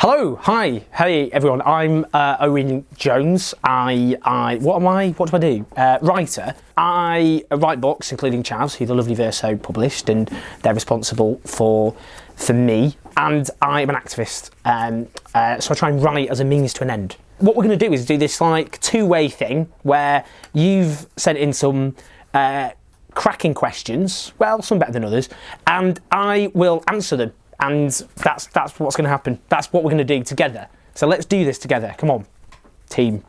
Hello, hi, hey everyone. I'm Owen Jones. What do I do? Writer. I write books, including Chavs, who the lovely Verso published, and they're responsible for me. And I'm an activist, so I try and write as a means to an end. What we're going to do is do this like two-way thing where you've sent in some cracking questions, well, some better than others, and I will answer them. And that's what's going to happen. That's what we're going to do together. So let's do this together. Come on, team.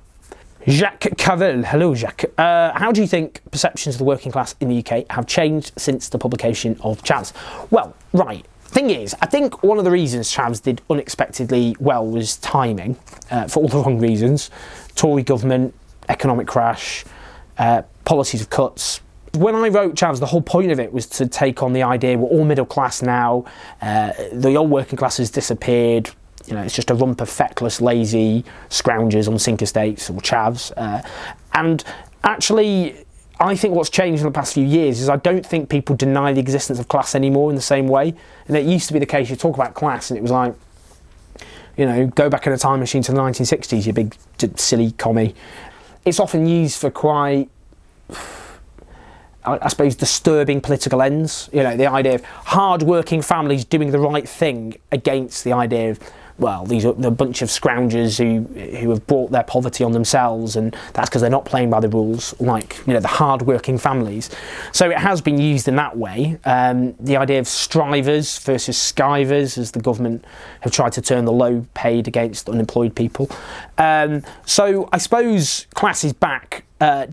Jacques Cavell. Hello, Jacques. How do you think perceptions of the working class in the UK have changed since the publication of Chavs? Well, right. Thing is, I think one of the reasons Chavs did unexpectedly well was timing, for all the wrong reasons. Tory government, economic crash, policies of cuts. When I wrote Chavs, the whole point of it was to take on the idea we're all middle class now, the old working class has disappeared, it's just a rump of feckless, lazy scroungers on sink estates or Chavs. And actually, I think what's changed in the past few years is I don't think people deny the existence of class anymore in the same way. And it used to be the case, you talk about class and it was like, go back in a time machine to the 1960s, you big silly commie. It's often used for quite, I suppose, disturbing political ends. The idea of hard-working families doing the right thing against the idea of, well, these are a bunch of scroungers who have brought their poverty on themselves, and that's because they're not playing by the rules, like, the hard-working families. So it has been used in that way. The idea of strivers versus skivers, as the government have tried to turn the low-paid against unemployed people. So I suppose class is back,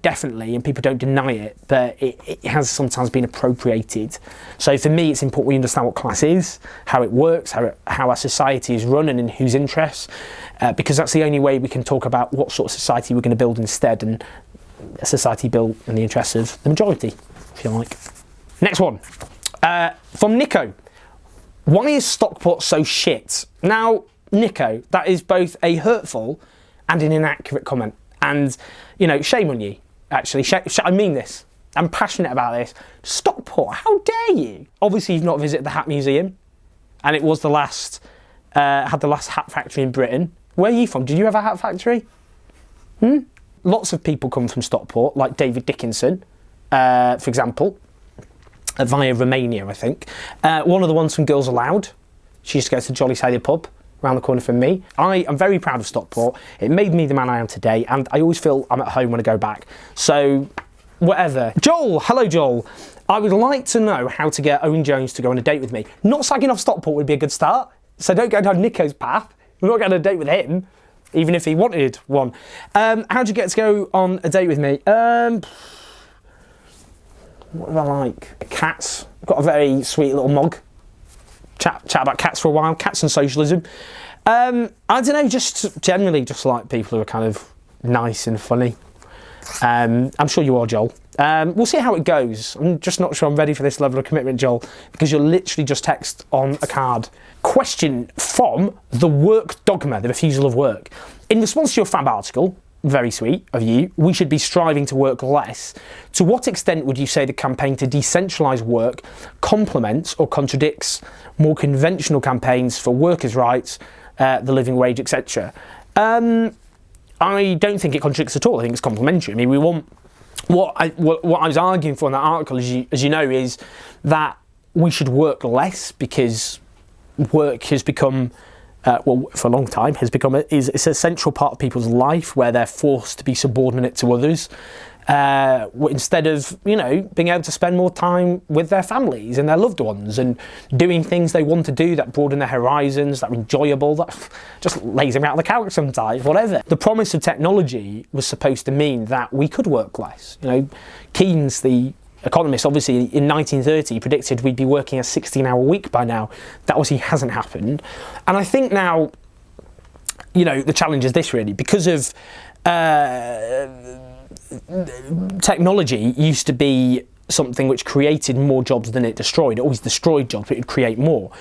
definitely, and people don't deny it, but it has sometimes been appropriated. So for me, it's important we understand what class is, how it works, how our society is run and in whose interests, because that's the only way we can talk about what sort of society we're going to build instead, and a society built in the interests of the majority, if you like. Next one, from Nico. Why is Stockport so shit? Now, Nico, that is both a hurtful and an inaccurate comment. And, shame on you, actually. I mean this. I'm passionate about this. Stockport, how dare you? Obviously, you've not visited the Hat Museum. And it was had the last hat factory in Britain. Where are you from? Did you have a hat factory? Lots of people come from Stockport, like David Dickinson, for example, via Romania, I think. One of the ones from Girls Aloud. She used to go to the Jolly Sailor pub around the corner from me. I am very proud of Stockport. It made me the man I am today, and I always feel I'm at home when I go back. So, whatever. Joel, hello Joel. I would like to know how to get Owen Jones to go on a date with me. Not slagging off Stockport would be a good start, so don't go down Nico's path. We're not going on a date with him, even if he wanted one. How'd you get to go on a date with me? What do I like? Cats. I've got a very sweet little mug. Chat about cats for a while, cats and socialism. I don't know, just generally just like people who are kind of nice and funny. I'm sure you are, Joel. We'll see how it goes. I'm just not sure I'm ready for this level of commitment, Joel, because you'll literally just text on a card. Question from The Work Dogma, the refusal of work. In response to your fab article, very sweet of you, we should be striving to work less. To what extent would you say the campaign to decentralise work complements or contradicts more conventional campaigns for workers' rights, the living wage, etc.? I don't think it contradicts at all. I think it's complementary. I mean, we want what I was arguing for in that article, as you know, is that we should work less because work has become, for a long time, it's a central part of people's life where they're forced to be subordinate to others. Instead of, being able to spend more time with their families and their loved ones and doing things they want to do that broaden their horizons, that are enjoyable, that just lays them out on the couch sometimes, whatever. The promise of technology was supposed to mean that we could work less. Keynes, the economist, obviously in 1930 predicted we'd be working a 16-hour week by now. That obviously hasn't happened. And I think now, the challenge is this really, because of technology used to be something which created more jobs than it destroyed. It always destroyed jobs, but it would create more.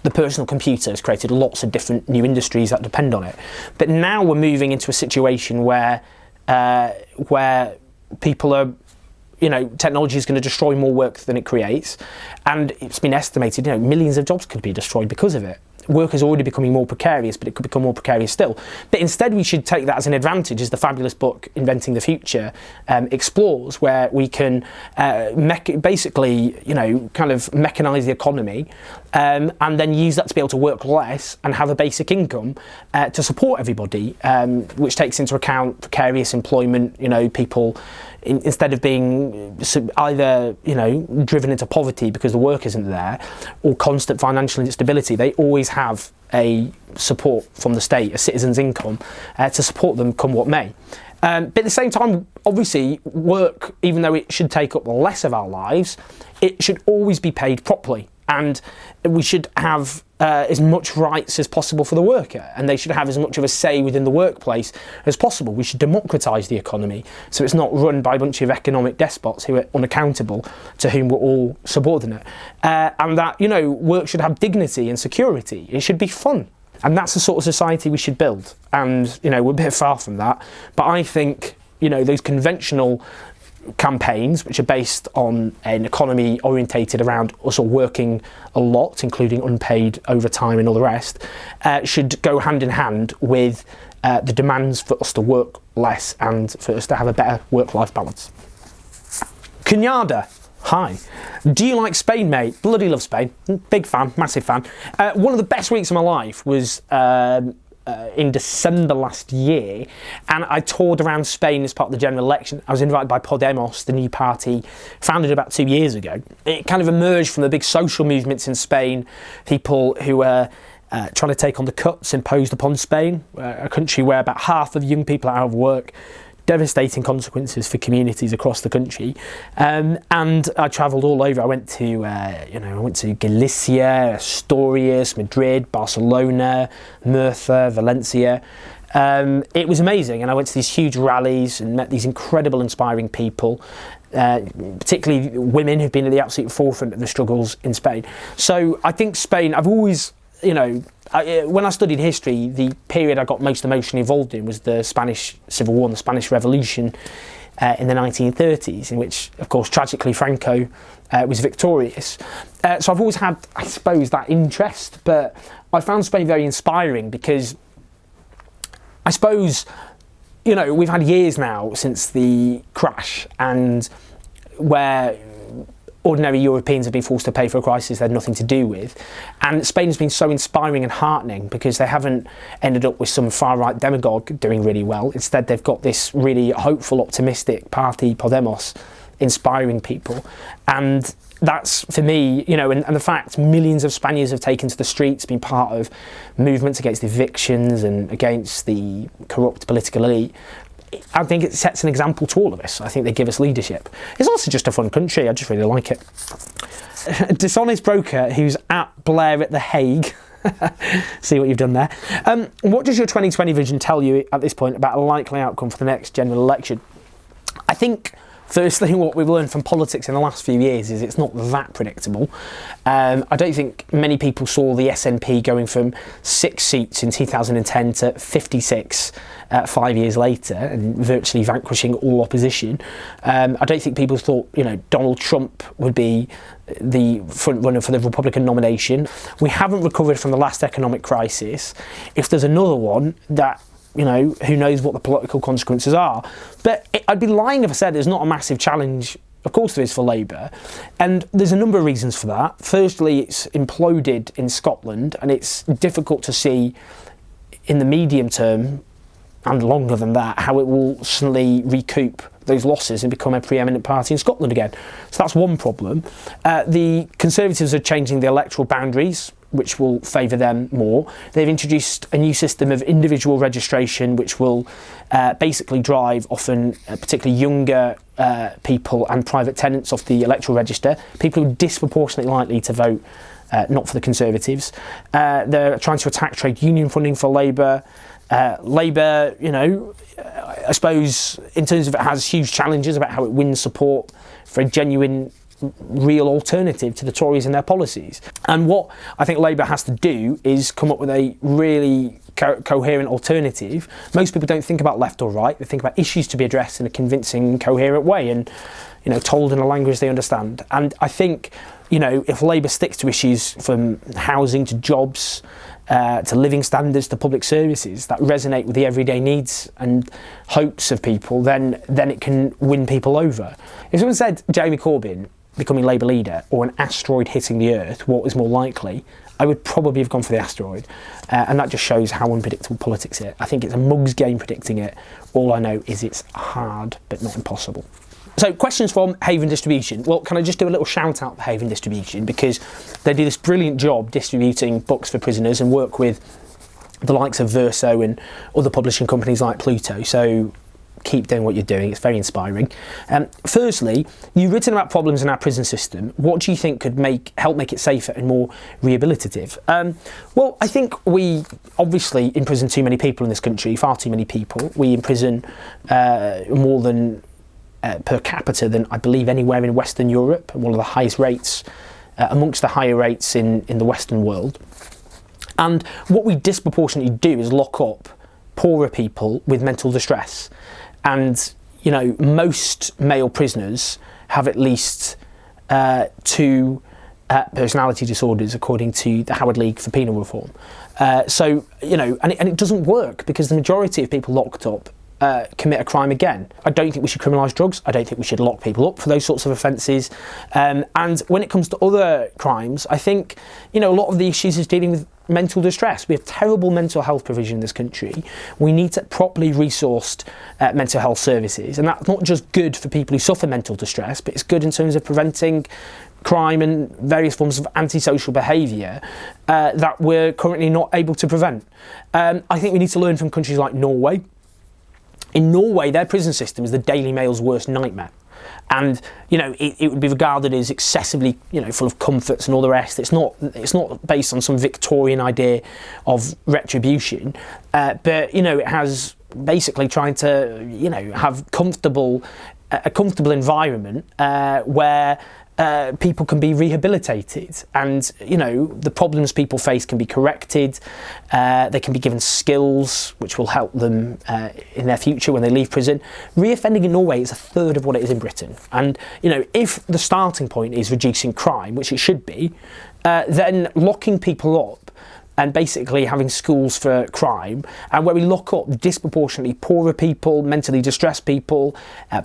The personal computer has created lots of different new industries that depend on it. But now we're moving into a situation where people are, technology is going to destroy more work than it creates, and it's been estimated, millions of jobs could be destroyed because of it. work is already becoming more precarious, but it could become more precarious still. But instead we should take that as an advantage, as the fabulous book Inventing the Future explores, where we can basically, kind of mechanise the economy and then use that to be able to work less and have a basic income to support everybody, which takes into account precarious employment, people instead of being either driven into poverty because the work isn't there, or constant financial instability. They always have a support from the state, a citizen's income, to support them come what may. But at the same time, obviously, work, even though it should take up less of our lives, it should always be paid properly, and we should have as much rights as possible for the worker, and they should have as much of a say within the workplace as possible. We should democratise the economy so it's not run by a bunch of economic despots who are unaccountable, to whom we're all subordinate, and that work should have dignity and security. It should be fun, and that's the sort of society we should build. And we're a bit far from that, but I think those conventional campaigns, which are based on an economy orientated around us all working a lot, including unpaid overtime and all the rest, should go hand in hand with the demands for us to work less and for us to have a better work-life balance. Kunyada, hi. Do you like Spain, mate? Bloody love Spain. Big fan, massive fan. One of the best weeks of my life was in December last year, and I toured around Spain as part of the general election. I was invited by Podemos, the new party founded about 2 years ago. It kind of emerged from the big social movements in Spain, people who were trying to take on the cuts imposed upon Spain, a country where about half of young people are out of work, devastating consequences for communities across the country. And I travelled all over. I went to Galicia, Asturias, Madrid, Barcelona, Murcia, Valencia. It was amazing, and I went to these huge rallies and met these incredible, inspiring people, particularly women who've been at the absolute forefront of the struggles in Spain. So I think Spain, I've always, when I studied history, the period I got most emotionally involved in was the Spanish Civil War and the Spanish Revolution in the 1930s, in which, of course, tragically Franco was victorious. So I've always had, I suppose, that interest, but I found Spain very inspiring because I suppose, we've had years now since the crash, and where ordinary Europeans have been forced to pay for a crisis they had nothing to do with. And Spain has been so inspiring and heartening because they haven't ended up with some far-right demagogue doing really well. Instead, they've got this really hopeful, optimistic party, Podemos, inspiring people. And that's, for me, and the fact millions of Spaniards have taken to the streets, been part of movements against evictions and against the corrupt political elite, I think it sets an example to all of us. I think they give us leadership. It's also just a fun country. I just really like it. A dishonest broker who's at Blair at The Hague. See what you've done there. What does your 2020 vision tell you at this point about a likely outcome for the next general election? I think, firstly, what we've learned from politics in the last few years is it's not that predictable. I don't think many people saw the SNP going from 6 seats in 2010 to 56 5 years later and virtually vanquishing all opposition. I don't think people thought, Donald Trump would be the front runner for the Republican nomination. We haven't recovered from the last economic crisis. If there's another one, that who knows what the political consequences are. But I'd be lying if I said there's not a massive challenge. Of course there is for Labour, and there's a number of reasons for that. Firstly, it's imploded in Scotland, and it's difficult to see in the medium term and longer than that how it will suddenly recoup those losses and become a preeminent party in Scotland again. So that's one problem. The Conservatives are changing the electoral boundaries, which will favour them more. They've introduced a new system of individual registration, which will basically drive often particularly younger people and private tenants off the electoral register, people who are disproportionately likely to vote not for the Conservatives. They're trying to attack trade union funding for Labour. Labour, I suppose, in terms of it, has huge challenges about how it wins support for a genuine, real alternative to the Tories and their policies. And what I think Labour has to do is come up with a really coherent alternative. Most people don't think about left or right. They think about issues to be addressed in a convincing, coherent way and, told in a language they understand. And I think, if Labour sticks to issues from housing to jobs, to living standards, to public services that resonate with the everyday needs and hopes of people, then it can win people over. If someone said Jeremy Corbyn becoming Labour leader or an asteroid hitting the Earth, what was more likely, I would probably have gone for the asteroid. And that just shows how unpredictable politics is. I think it's a mug's game predicting it. All I know is it's hard, but not impossible. So questions from Haven Distribution. Well, can I just do a little shout out for Haven Distribution, because they do this brilliant job distributing books for prisoners and work with the likes of Verso and other publishing companies like Pluto. So keep doing what you're doing, it's very inspiring. Firstly, you've written about problems in our prison system. What do you think could help make it safer and more rehabilitative? Well, I think we obviously imprison too many people in this country, far too many people. We imprison more than per capita than I believe anywhere in Western Europe, one of the highest rates, amongst the higher rates in the Western world. And what we disproportionately do is lock up poorer people with mental distress. And, you know, most male prisoners have at least 2 personality disorders, according to the Howard League for Penal Reform. So, you know, and it doesn't work, because the majority of people locked up commit a crime again. I don't think we should criminalise drugs. I don't think we should lock people up for those sorts of offences. And when it comes to other crimes, I think, you know, a lot of the issues is dealing with mental distress. We have terrible mental health provision in this country. We need to properly resourced mental health services, and that's not just good for people who suffer mental distress, but it's good in terms of preventing crime and various forms of antisocial behaviour that we're currently not able to prevent. I think we need to learn from countries like Norway. In Norway, their prison system is the Daily Mail's worst nightmare. And, you know, it would be regarded as excessively, you know, full of comforts and all the rest. It's not based on some Victorian idea of retribution, but, you know, it has basically trying to, you know, have a comfortable environment where people can be rehabilitated, and, you know, the problems people face can be corrected. They can be given skills which will help them in their future when they leave prison. Reoffending in Norway is a third of what it is in Britain, and, you know, if the starting point is reducing crime, which it should be, then locking people up and basically having schools for crime, and where we lock up disproportionately poorer people, mentally distressed people,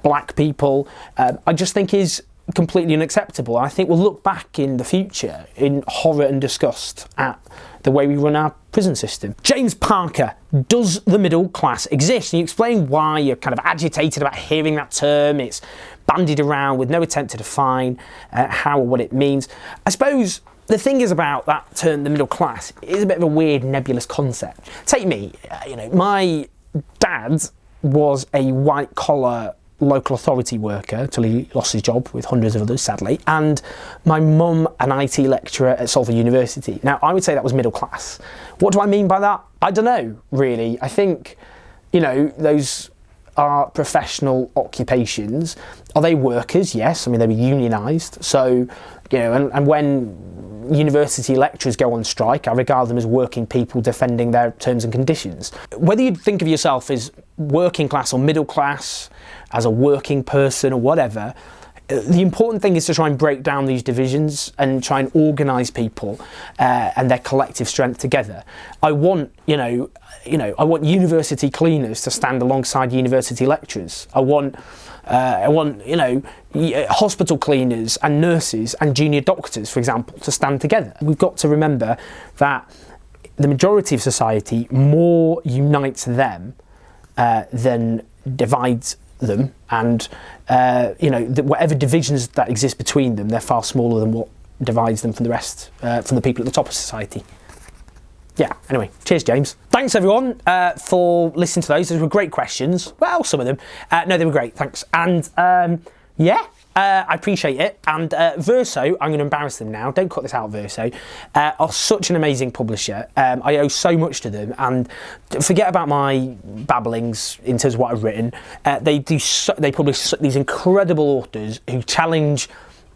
black people, I just think is completely unacceptable. I think we'll look back in the future in horror and disgust at the way we run our prison system. James Parker, does the middle class exist? And you explain why you're kind of agitated about hearing that term. It's bandied around with no attempt to define how or what it means. I suppose the thing is about that term, the middle class, is a bit of a weird, nebulous concept. Take me, you know, my dad was a white-collar local authority worker till he lost his job with hundreds of others, sadly, and my mum an IT lecturer at Salford University. Now, I would say that was middle class. What do I mean by that? I don't know, really. I think, you know, those are professional occupations. Are they workers? Yes. I mean, they were unionised. So, you know, and when university lecturers go on strike, I regard them as working people defending their terms and conditions. Whether you think of yourself as working class or middle class, as a working person or whatever, the important thing is to try and break down these divisions and try and organise people and their collective strength together. I want, I want university cleaners to stand alongside university lecturers. I want hospital cleaners and nurses and junior doctors, for example, to stand together. We've got to remember that the majority of society more unites them than divides them, and whatever divisions that exist between them, they're far smaller than what divides them from the rest, from the people at the top of society. Yeah, anyway, cheers, James. Thanks, everyone, for listening to those. Those were great questions. Well, some of them. No, they were great, thanks. And, I appreciate it. And Verso, I'm going to embarrass them now. Don't cut this out, Verso. Are such an amazing publisher. I owe so much to them. And forget about my babblings in terms of what I've written. They publish these incredible authors who challenge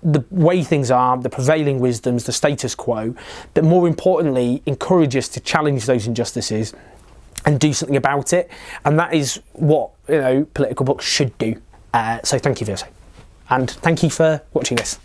the way things are, the prevailing wisdoms, the status quo, but more importantly, encourage us to challenge those injustices and do something about it. And that is what, political books should do. So thank you, Verso. And thank you for watching this.